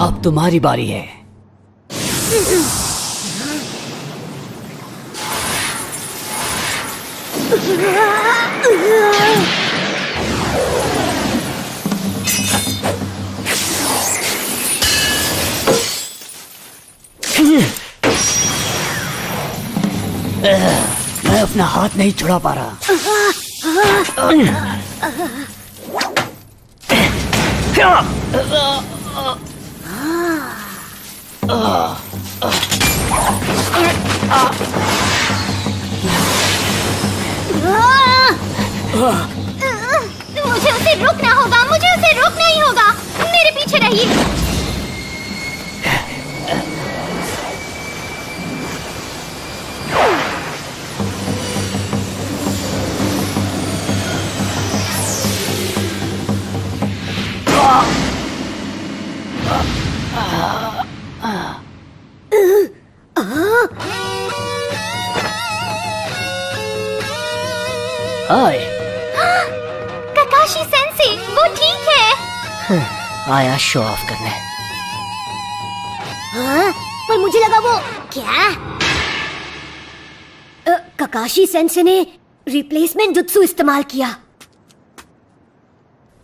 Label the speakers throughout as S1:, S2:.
S1: अब तुम्हारी बारी है। मैं अपना हाथ नहीं छुड़ा पा रहा।
S2: मुझे उसे रोकना होगा, मुझे उसे रोकना ही होगा। मेरे पीछे रहिए।
S1: हाय
S2: काकाशी सेंसे, वो ठीक है।
S1: आया शो ऑफ करने।
S3: हाँ, पर मुझे लगा वो क्या काकाशी सेंसे ने रिप्लेसमेंट जुत्सु इस्तेमाल किया।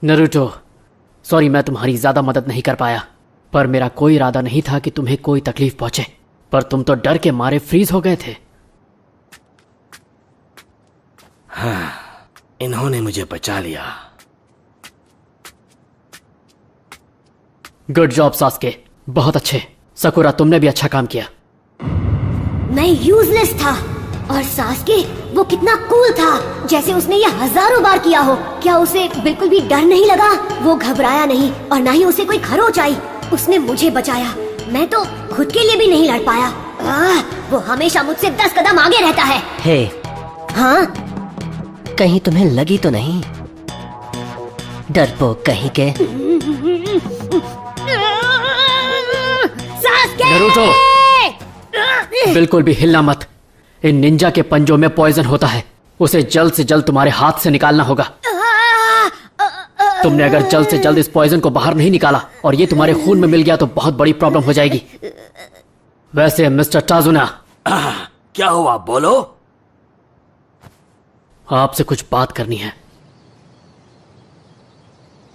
S4: नरूटो, सॉरी मैं तुम्हारी ज्यादा मदद नहीं कर पाया, पर मेरा कोई इरादा नहीं था कि तुम्हें कोई तकलीफ पहुंचे, पर तुम तो डर के मारे फ्रीज हो गए थे।
S5: हाँ, इन्होंने मुझे बचा लिया।
S4: गुड जॉब सास्के, बहुत अच्छे। सकुरा तुमने भी अच्छा काम किया।
S3: मैं यूजलेस था और सास्के वो कितना कूल था, जैसे उसने ये हजारों बार किया हो। क्या उसे बिल्कुल भी डर नहीं लगा? वो घबराया नहीं और ना ही उसे कोई खरोच आई। उसने मुझे बचाया। मैं तो खुद के लिए भी नहीं लड़ पाया। वो हमेशा मुझसे 10 कदम आगे रहता है।
S1: हे,
S3: हाँ,
S1: कहीं तुम्हें लगी तो नहीं? डरपोक कहीं के।
S4: नरूटो, बिल्कुल भी हिलना मत। इन निंजा के पंजों में पॉइजन होता है, उसे जल्द से जल्द तुम्हारे हाथ से निकालना होगा। तुमने अगर जल्द से जल्द इस पॉइजन को बाहर नहीं निकाला और ये तुम्हारे खून में मिल गया तो बहुत बड़ी प्रॉब्लम हो जाएगी। वैसे मिस्टर टाजुना,
S5: क्या हुआ, बोलो।
S4: आपसे कुछ बात करनी है।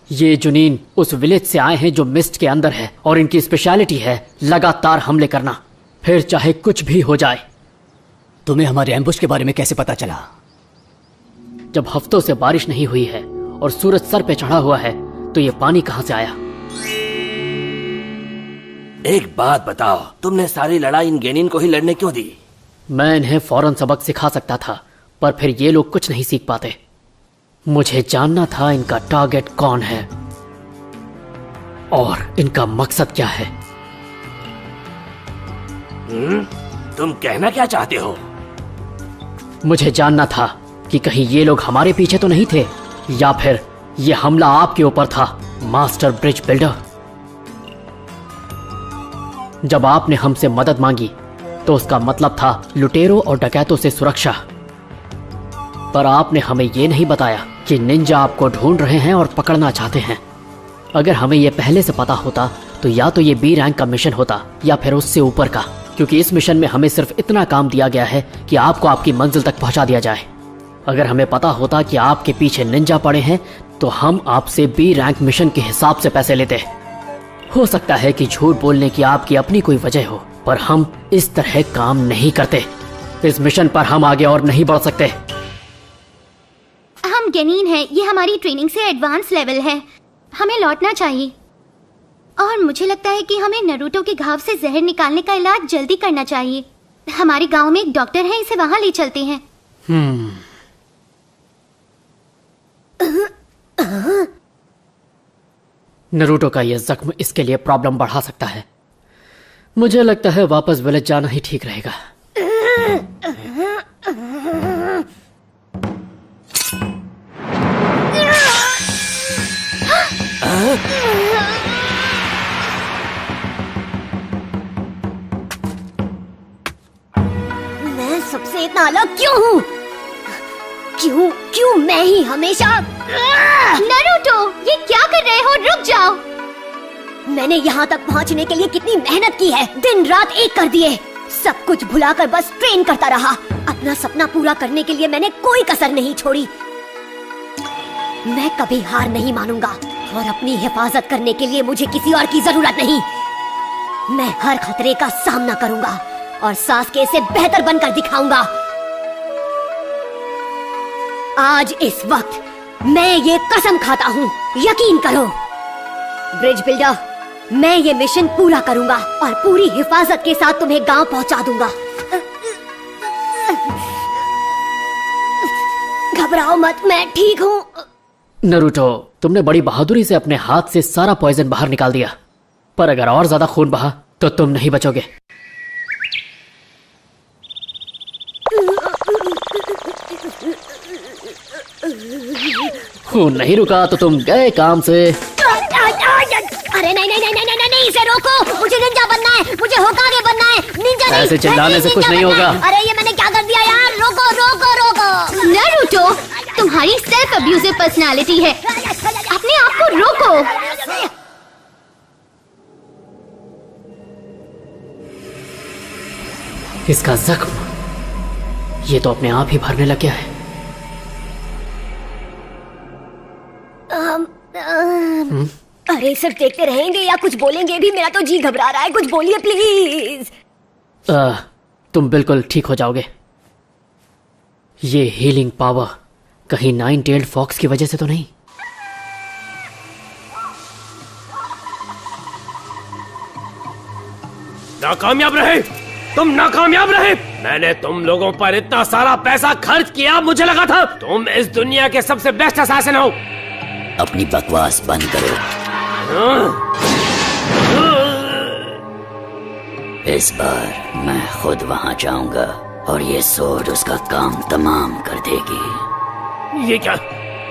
S4: ये जुनीन उस विलेज से आए हैं जो मिस्ट के अंदर है और इनकी स्पेशलिटी है लगातार हमले करना, फिर चाहे कुछ भी हो जाए।
S1: तुम्हें हमारे एम्बुश के बारे में कैसे पता चला?
S4: जब हफ्तों से बारिश नहीं हुई है और सूरज सर पे चढ़ा हुआ है तो ये पानी कहां से आया?
S5: एक बात बताओ, तुमने सारी लड़ाई इन गेनिन को ही लड़ने क्यों दी?
S4: मैं इन्हें फौरन सबक सिखा सकता था, पर फिर ये लोग कुछ नहीं सीख पाते। मुझे जानना था इनका टारगेट कौन है और इनका मकसद क्या है।
S5: तुम कहना क्या चाहते हो?
S4: मुझे जानना था कि कहीं ये लोग हमारे पीछे तो नहीं थे, या फिर ये हमला आपके ऊपर था, मास्टर ब्रिज बिल्डर। जब आपने हमसे मदद मांगी तो उसका मतलब था लुटेरों और डकैतों से सुरक्षा, पर आपने हमें यह नहीं बताया कि निंजा आपको ढूंढ रहे हैं और पकड़ना चाहते हैं। अगर हमें यह पहले से पता होता तो या तो ये बी रैंक का मिशन होता या फिर उससे ऊपर का, क्योंकि इस मिशन में हमें सिर्फ इतना काम दिया गया है कि आपको आपकी मंजिल तक पहुंचा दिया जाए। अगर हमें पता होता कि आपके पीछे निंजा पड़े हैं तो हम आपसे बी रैंक मिशन के हिसाब से पैसे लेते। हो सकता है कि झूठ बोलने की आपकी अपनी कोई वजह हो, पर हम इस तरह काम नहीं करते। इस मिशन पर हम आगे और नहीं बढ़ सकते।
S2: हम गेनिन हैं, ये हमारी ट्रेनिंग से एडवांस लेवल है। हमें लौटना चाहिए और मुझे लगता है कि हमें नरूटो के घाव से जहर निकालने का इलाज जल्दी करना चाहिए। हमारे गांव में एक डॉक्टर है, इसे वहां ले चलते हैं।
S4: नरूटो का यह जख्म इसके लिए प्रॉब्लम बढ़ा सकता है। मुझे लगता है वापस विलेज जाना ही ठीक रहेगा।
S3: मैं सबसे इतना अलग क्यों हूँ? क्यों मैं ही हमेशा?
S2: नरूटो, ये क्या कर रहे हो? रुक जाओ।
S3: मैंने यहाँ तक पहुँचने के लिए कितनी मेहनत की है, दिन रात एक कर दिए। सब कुछ भुलाकर बस ट्रेन करता रहा। अपना सपना पूरा करने के लिए मैंने कोई कसर नहीं छोड़ी। मैं कभी हार नहीं मानूंगा और अपनी हिफाजत करने के लिए मुझे किसी और की जरूरत नहीं। मैं हर खतरे का सामना करूंगा और सास्के से बेहतर बनकर दिखाऊंगा। आज इस वक्त मैं ये कसम खाता हूँ, यकीन करो। ब्रिज बिल्डर, मैं ये मिशन पूरा करूंगा और पूरी हिफाजत के साथ तुम्हें गांव पहुंचा दूंगा। घबराओ मत, मैं ठीक हूँ।
S4: नरूटो, तुमने बड़ी बहादुरी से अपने हाथ से सारा पॉइजन बाहर निकाल दिया, पर अगर और ज्यादा खून बहा तो तुम नहीं बचोगे। खून नहीं रुका तो तुम गए काम से।
S3: अरे नहीं नहीं नहीं नहीं नहीं नहीं, इसे रोको। मुझे निंजा बनना है, मुझे होकागे बनना है। निंजा नहीं,
S4: ऐसे चिल्लाने से कुछ नहीं होगा।
S3: अरे ये मैंने क्या कर दिया यार, रोको रोको रोको।
S2: नरूटो, तुम्हारी सेल्फ अब्यूजिव पर्सनालिटी है, अपने आप को रोको।
S4: इसका जख्म ये तो अपने आप ही भरने लग गया है।
S3: अरे सिर्फ देखते रहेंगे या कुछ बोलेंगे भी? मेरा तो जी घबरा रहा है, कुछ बोलिए प्लीज।
S4: तुम बिल्कुल ठीक हो जाओगे। ये हीलिंग पावर कहीं 9-tailed फॉक्स की वजह से तो नहीं?
S5: नाकामयाब रहे, तुम नाकामयाब रहे। मैंने तुम लोगों पर इतना सारा पैसा खर्च किया, मुझे लगा था तुम इस दुनिया के सबसे बेस्ट असैसिन हो।
S1: अपनी बकवास बंद करो। इस बार मैं खुद वहां जाऊंगा और ये सोर्ड उसका काम तमाम कर देगी।
S5: ये क्या?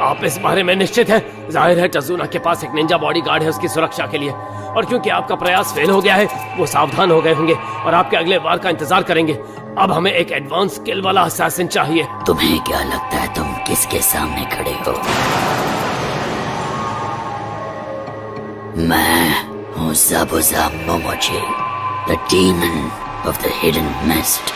S5: आप इस बारे में निश्चित हैं? जाहिर है टजुना के पास एक निंजा बॉडीगार्ड है उसकी सुरक्षा के लिए, और क्योंकि आपका प्रयास फेल हो गया है वो सावधान हो गए होंगे और आपके अगले वार का इंतजार करेंगे। अब हमें एक एडवांस स्किल वाला असैसिन चाहिए।
S1: तुम्हें क्या लगता है तुम किसके सामने खड़े हो? मैं हूँ ज़ाबुज़ा मोमोची, the demon of the hidden mist.